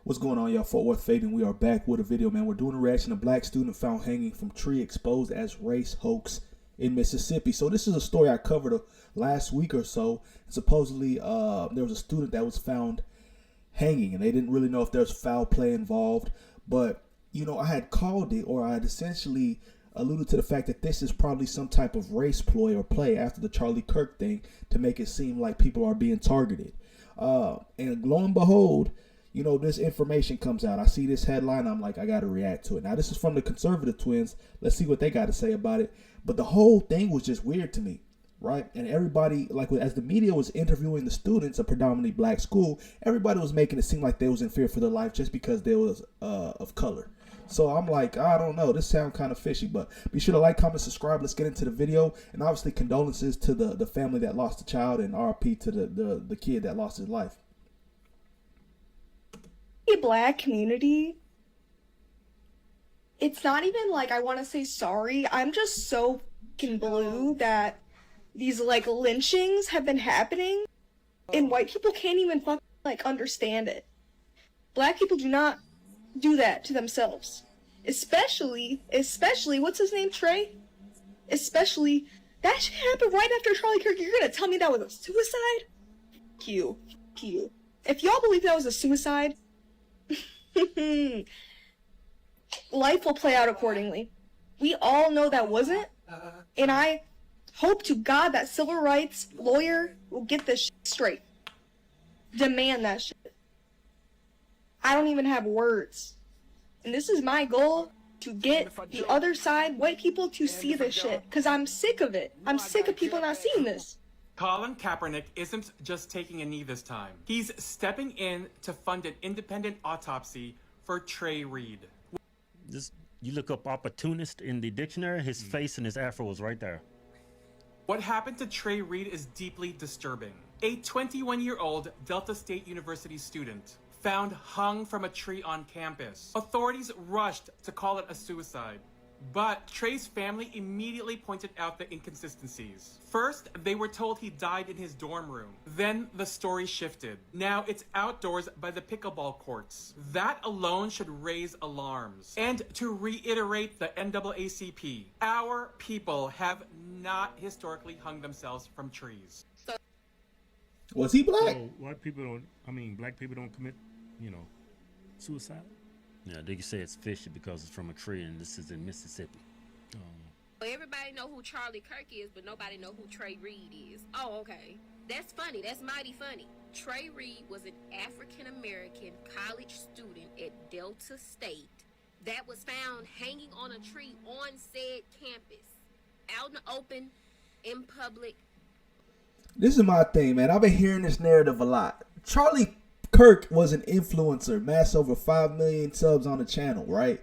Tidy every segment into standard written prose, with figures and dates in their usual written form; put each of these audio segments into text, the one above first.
What's going on, y'all? Fort Worth Fabian. We are back with a video, man. We're doing a reaction to black student found hanging from tree exposed as race hoax in Mississippi. So this is a story I covered last week or so. Supposedly, there was a student that was found hanging, and they didn't really know if there's foul play involved. But, you know, I had called it, or I had essentially alluded to the fact that this is probably some type of race ploy or play after the Charlie Kirk thing to make it seem like people are being targeted. And lo and behold, you know, this information comes out. I see this headline. I'm like, I got to react to it. Now, this is from the conservative twins. Let's see what they got to say about it. But the whole thing was just weird to me, right? And everybody, like, as the media was interviewing the students, a predominantly black school, everybody was making it seem like they was in fear for their life just because they was of color. So I'm like, I don't know. This sounds kind of fishy, but be sure to like, comment, subscribe. Let's get into the video. And obviously, condolences to the family that lost a child, and RP to the kid that lost his life. The black community, it's not even like I want to say sorry. I'm just so fucking blue that these like lynchings have been happening and white people can't even fucking like understand it. Black people do not do that to themselves. Especially, what's his name, Trey? Especially, that shit happened right after Charlie Kirk. You're gonna tell me that was a suicide? Fuck you. Fuck you. If y'all believe that was a suicide, life will play out accordingly. We all know that wasn't, and I hope to God that civil rights lawyer will get this shit straight. Demand that shit. I don't even have words. And this is my goal, to get the other side, white people, to see this shit. Because I'm sick of it. I'm sick of people not seeing this. Colin Kaepernick isn't just taking a knee this time. He's stepping in to fund an independent autopsy for Trey Reed. You look up opportunist in the dictionary, his face and his afro was right there. What happened to Trey Reed is deeply disturbing. A 21-year-old Delta State University student found hung from a tree on campus. Authorities rushed to call it a suicide, but Trey's family immediately pointed out the inconsistencies. First, they were told he died in his dorm room. Then the story shifted. Now it's outdoors by the pickleball courts. That alone should raise alarms. And to reiterate the NAACP, our people have not historically hung themselves from trees. Was he black? So black people don't commit, suicide? Yeah, they can say it's fishy because it's from a tree and this is in Mississippi. Everybody know who Charlie Kirk is, but nobody know who Trey Reed is. Oh, okay. That's funny. That's mighty funny. Trey Reed was an African-American college student at Delta State that was found hanging on a tree on said campus, out in the open, in public. This is my thing, man. I've been hearing this narrative a lot. Charlie Kirk was an influencer, amassed over 5 million subs on the channel, right?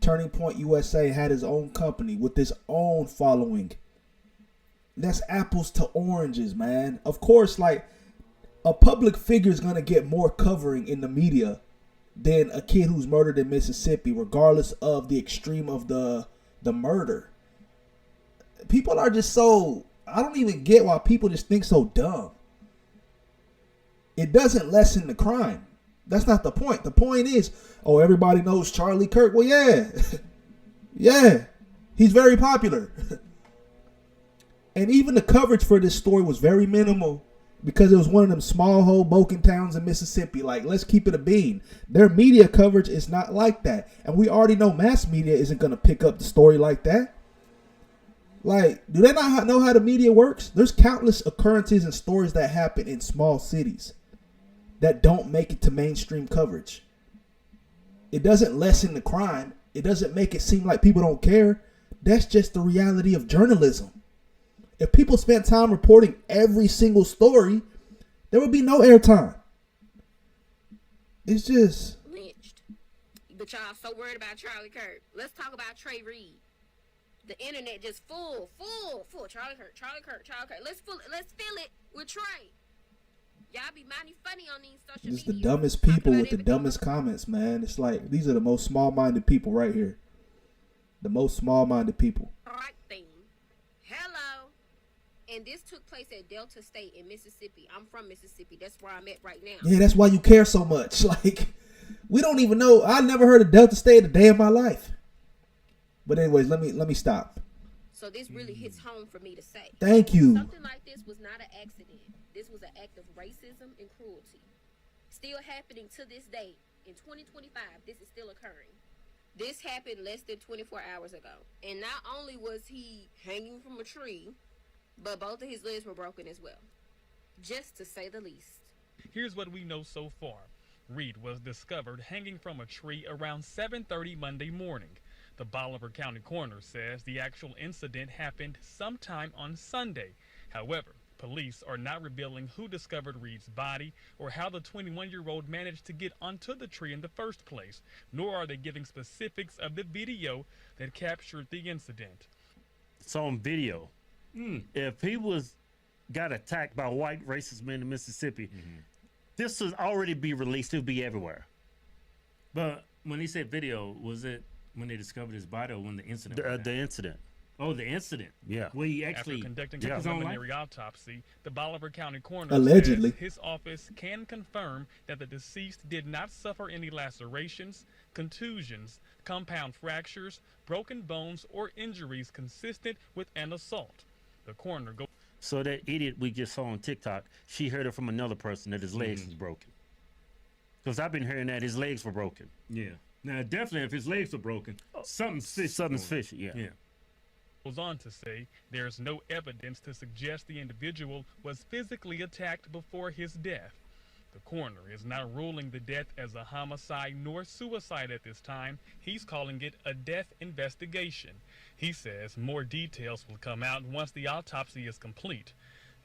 Turning Point USA had his own company with his own following. That's apples to oranges, man. Of course, like, a public figure is going to get more covering in the media than a kid who's murdered in Mississippi, regardless of the extreme of the murder. People are just so... I don't even get why people just think so dumb. It doesn't lessen the crime. That's not the point. The point is, oh, everybody knows Charlie Kirk. Well, yeah. Yeah. He's very popular. And even the coverage for this story was very minimal because it was one of them small Hoboken towns in Mississippi. Like, let's keep it a bean. Their media coverage is not like that. And we already know mass media isn't going to pick up the story like that. Like, do they not know how the media works? There's countless occurrences and stories that happen in small cities that don't make it to mainstream coverage. It doesn't lessen the crime. It doesn't make it seem like people don't care. That's just the reality of journalism. If people spent time reporting every single story, there would be no airtime. It's just... lynched. But y'all so worried about Charlie Kirk. Let's talk about Trey Reed. The internet just full. Charlie Kirk. Let's fill it with Trey. Y'all be mighty funny on these social media. It's the dumbest people with the dumbest comments, man. It's like, these are the most small-minded people right here. The most small-minded people. Right thing. Hello. And this took place at Delta State in Mississippi. I'm from Mississippi. That's where I'm at right now. Yeah, that's why you care so much. Like, We don't even know. I never heard of Delta State a day in my life. But anyways, let me stop. So this really hits home for me to say. Thank you. Something like this was not an accident. This was an act of racism and cruelty. Still happening to this day. In 2025, this is still occurring. This happened less than 24 hours ago. And not only was he hanging from a tree, but both of his legs were broken as well. Just to say the least. Here's what we know so far. Reed was discovered hanging from a tree around 7:30 Monday morning. The Bolivar County coroner says the actual incident happened sometime on Sunday. However, police are not revealing who discovered Reed's body or how the 21-year-old managed to get onto the tree in the first place, nor are they giving specifics of the video that captured the incident. It's on video. If he got attacked by white racist men in Mississippi, this would already be released. It would be everywhere. But when he said video, was it when they discovered his body or when the incident? The incident. Oh, the incident. Yeah. Well, he actually After conducting took a his own life? preliminary autopsy, the Bolivar County coroner Allegedly. says his office can confirm that the deceased did not suffer any lacerations, contusions, compound fractures, broken bones, or injuries consistent with an assault. The coroner goes. So that idiot we just saw on TikTok, she heard it from another person that his legs was broken. Because I've been hearing that his legs were broken. Yeah. Now, definitely, if his legs are broken, something's fishy. Something's fishy, yeah. Goes on to say there is no evidence to suggest the individual was physically attacked before his death. The coroner is not ruling the death as a homicide nor suicide at this time. He's calling it a death investigation. He says more details will come out once the autopsy is complete.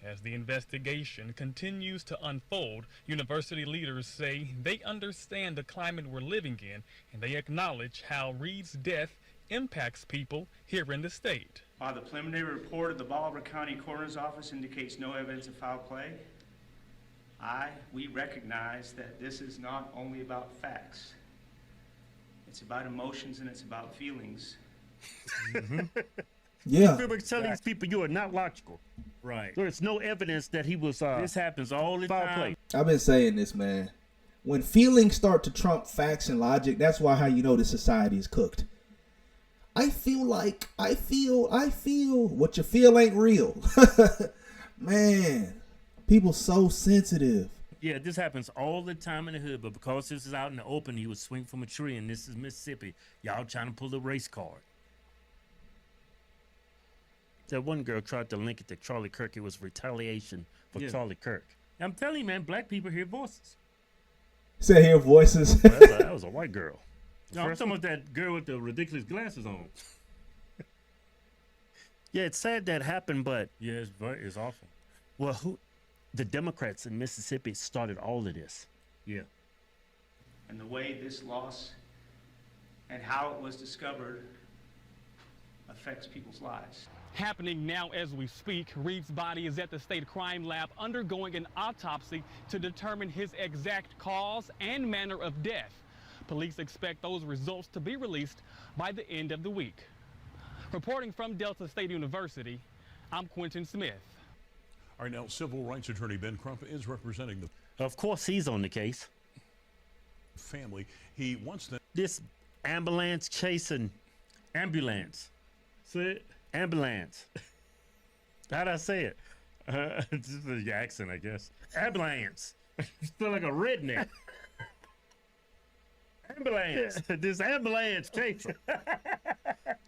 As the investigation continues to unfold, university leaders say they understand the climate we're living in, and they acknowledge how Reed's death impacts people here in the state. The preliminary report of the Bolivar County Coroner's Office indicates no evidence of foul play. We recognize that this is not only about facts. It's about emotions and it's about feelings. Yeah. Remember telling these people you are not logical. Right. There's no evidence that he was This happens all the foul time. play. I've been saying this, man. When feelings start to trump facts and logic, that's how you know the society is cooked. I feel what you feel ain't real. Man, people so sensitive. Yeah, this happens all the time in the hood, but because this is out in the open, he would swing from a tree, and this is Mississippi. Y'all trying to pull the race card. That one girl tried to link it to Charlie Kirk. It was retaliation for Charlie Kirk. I'm telling you, man, black people hear voices. Say hear voices. Well, that was a white girl. No, I'm talking about that girl with the ridiculous glasses on. Yeah, it's sad that happened, but Yeah, it's awful. well, the Democrats in Mississippi started all of this. Yeah. And the way this loss and how it was discovered affects people's lives. Happening now as we speak, Reed's body is at the state crime lab undergoing an autopsy to determine his exact cause and manner of death. Police expect those results to be released by the end of the week. Reporting from Delta State University, I'm Quentin Smith. All right, now civil rights attorney Ben Crump is representing the Of course, he's on the case. family. He wants them. This ambulance chasing Ambulance. Say it. Ambulance. How'd I say it? This is the accent, I guess. Ambulance. You feel like a redneck. Ambulance. This ambulance chaser.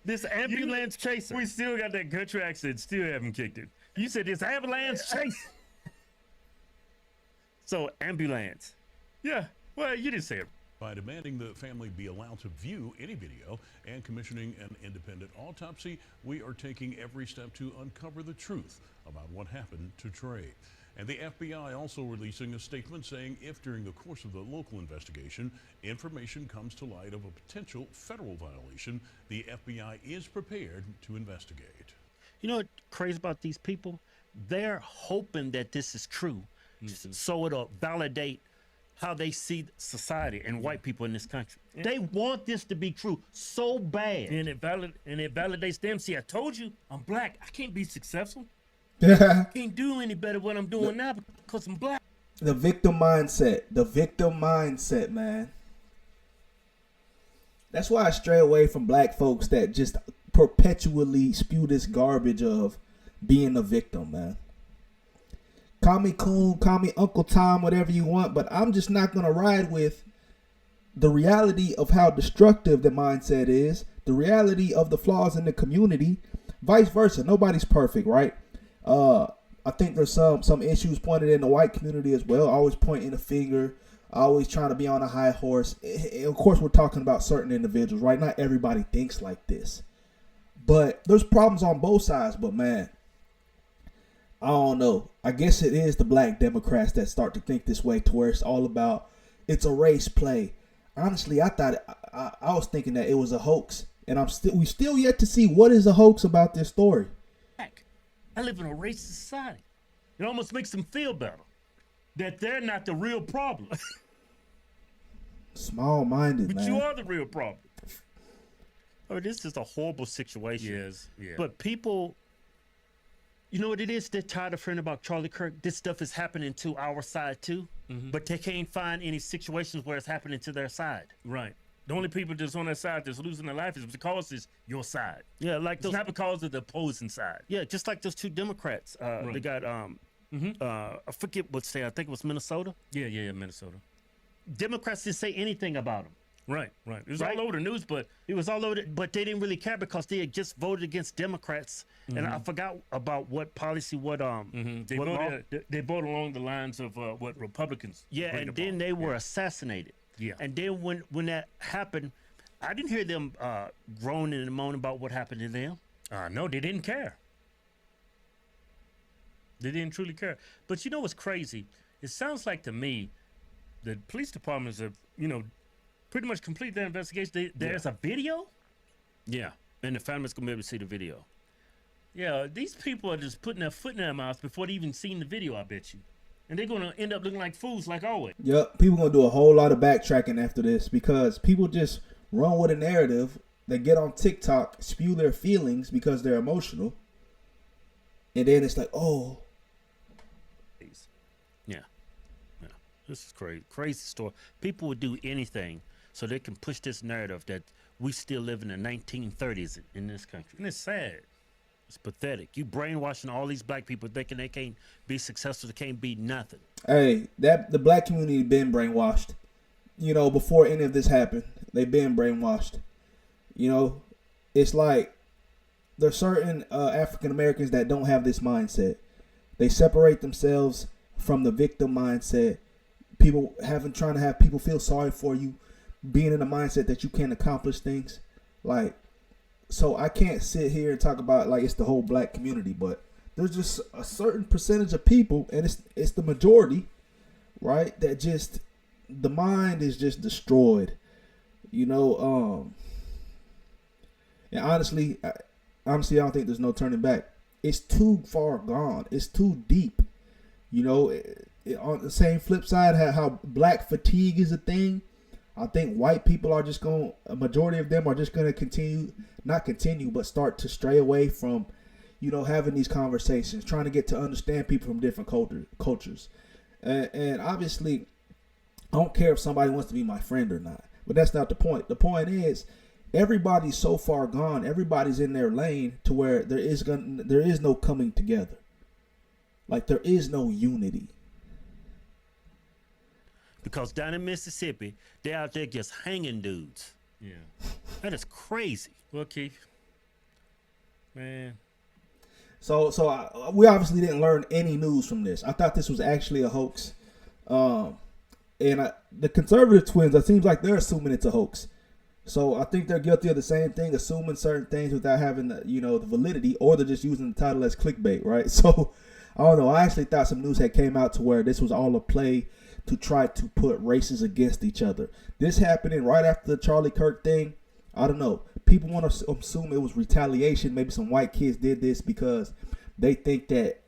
This ambulance chaser. We still got that country accent. Still haven't kicked it. You said this ambulance chase. So ambulance. Yeah. Well, you didn't say it. By demanding the family be allowed to view any video and commissioning an independent autopsy, we are taking every step to uncover the truth about what happened to Trey. And the FBI also releasing a statement saying if during the course of the local investigation, information comes to light of a potential federal violation, the FBI is prepared to investigate. You know what's crazy about these people? They're hoping that this is true, so it'll validate how they see society and white people in this country. They want this to be true so bad. And it validates them. See, I told you, I'm black. I can't be successful. The Can't do any better what I'm doing now because I'm black. victim mindset. The victim mindset, man. That's why I stray away from black folks that just perpetually spew this garbage of being a victim, man. Call me Coon, call me Uncle Tom, whatever you want, but I'm just not going to ride with the reality of how destructive the mindset is, the reality of the flaws in the community, vice versa. Nobody's perfect, right? I think there's some issues pointed in the white community as well, always pointing a finger, always trying to be on a high horse. And of course, we're talking about certain individuals, right? Not everybody thinks like this. But there's problems on both sides, but man, I don't know. I guess it is the black Democrats that start to think this way to where it's all about, it's a race play. Honestly, I thought I was thinking that it was a hoax, and we still yet to see what is a hoax about this story. I live in a racist society. It almost makes them feel better that they're not the real problem. Small-minded, but man. You are the real problem. Oh, this is a horrible situation. Yes, yeah. But people, you know what it is? They're tired of hearing about Charlie Kirk. This stuff is happening to our side too, but they can't find any situations where it's happening to their side. Right. The only people that's on that side that's losing their life is because it's your side. Yeah, like it's not because of the opposing side. Yeah, just like those two Democrats. Right. They got I forget what state. I think it was Minnesota. Yeah, Minnesota. Democrats didn't say anything about them. Right. It was all over the news, but it was all over. But they didn't really care because they had just voted against Democrats, and I forgot about what policy, they voted along the lines of what Republicans. Yeah, and then they were assassinated. Yeah, and then when that happened, I didn't hear them groaning and moaning about what happened to them. No, they didn't care. They didn't truly care. But you know what's crazy? It sounds like to me, the police departments have, pretty much complete their investigation. There's a video? Yeah, and the family's going to be able to see the video. Yeah, these people are just putting their foot in their mouth before they even seen the video, I bet you. And they're going to end up looking like fools like always. Yep, people going to do a whole lot of backtracking after this because people just run with a narrative. They get on TikTok, spew their feelings because they're emotional. And then it's like, oh. Yeah. This is crazy. Crazy story. People would do anything so they can push this narrative that we still live in the 1930s in this country. And it's sad. It's pathetic. You brainwashing all these black people thinking they can't be successful, they can't be nothing. Hey, the black community been brainwashed. Before any of this happened, they've been brainwashed. It's like there's certain African Americans that don't have this mindset. They separate themselves from the victim mindset. People trying to have people feel sorry for you, being in a mindset that you can't accomplish things. So I can't sit here and talk about like it's the whole black community, but there's just a certain percentage of people, and it's the majority, right? That just the mind is just destroyed, and honestly, I don't think there's no turning back. It's too far gone. It's too deep. On the same flip side, how black fatigue is a thing. I think white people are just a majority of them are just going to but start to stray away from, having these conversations, trying to get to understand people from different cultures. And obviously, I don't care if somebody wants to be my friend or not, but that's not the point. The point is, everybody's so far gone. Everybody's in their lane to where there is no coming together. Like there is no unity. Because down in Mississippi, they're out there just hanging dudes. Yeah. That is crazy. Well, Keith, man. So we obviously didn't learn any news from this. I thought this was actually a hoax. The conservative twins, it seems like they're assuming it's a hoax. So I think they're guilty of the same thing, assuming certain things without having the validity, or they're just using the title as clickbait, right? So I don't know. I actually thought some news had came out to where this was all a play to try to put races against each other. This happening right after the Charlie Kirk thing. I don't know. People want to assume it was retaliation. Maybe some white kids did this because they think that.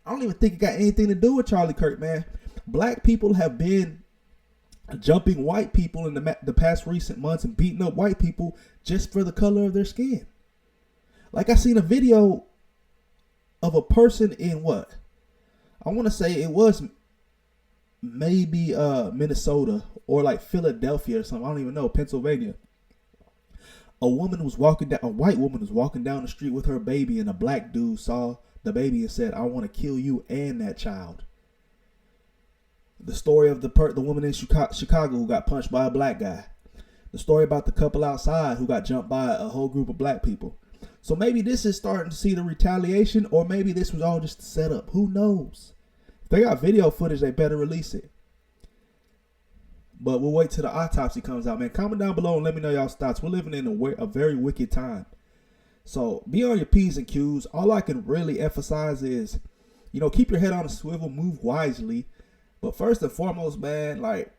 I don't even think it got anything to do with Charlie Kirk, man. Black people have been jumping white people in the past recent months and beating up white people just for the color of their skin. Like I seen a video of a person in what? I want to say it was maybe Minnesota or like Philadelphia or something. I don't even know. Pennsylvania. a woman was walking down, a white woman was walking down the street with her baby, and a black dude saw the baby and said, "I want to kill you and that child." The story of the woman in Chicago who got punched by a black guy. The story about the couple outside who got jumped by a whole group of black people. So maybe this is starting to see the retaliation, or maybe this was all just a setup. Who knows? If they got video footage, they better release it. But we'll wait till the autopsy comes out, man. Comment down below and let me know y'all's thoughts. We're living in a very wicked time. So be on your P's and Q's. All I can really emphasize is, keep your head on a swivel, move wisely. But first and foremost, man, like,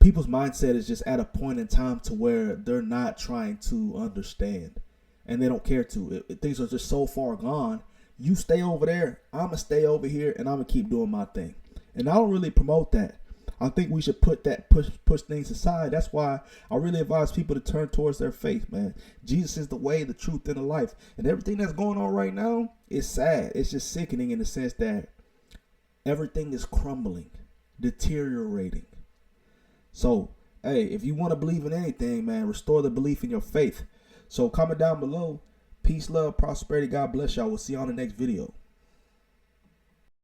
people's mindset is just at a point in time to where they're not trying to understand, and they don't care to. Things are just so far gone. You stay over there, I'm going to stay over here, and I'm going to keep doing my thing. And I don't really promote that. I think we should push things aside. That's why I really advise people to turn towards their faith, man. Jesus is the way, the truth, and the life. And everything that's going on right now is sad. It's just sickening in the sense that everything is crumbling, deteriorating. So, hey, if you want to believe in anything, man, restore the belief in your faith. So comment down below. Peace, love, prosperity. God bless y'all. We'll see you on the next video.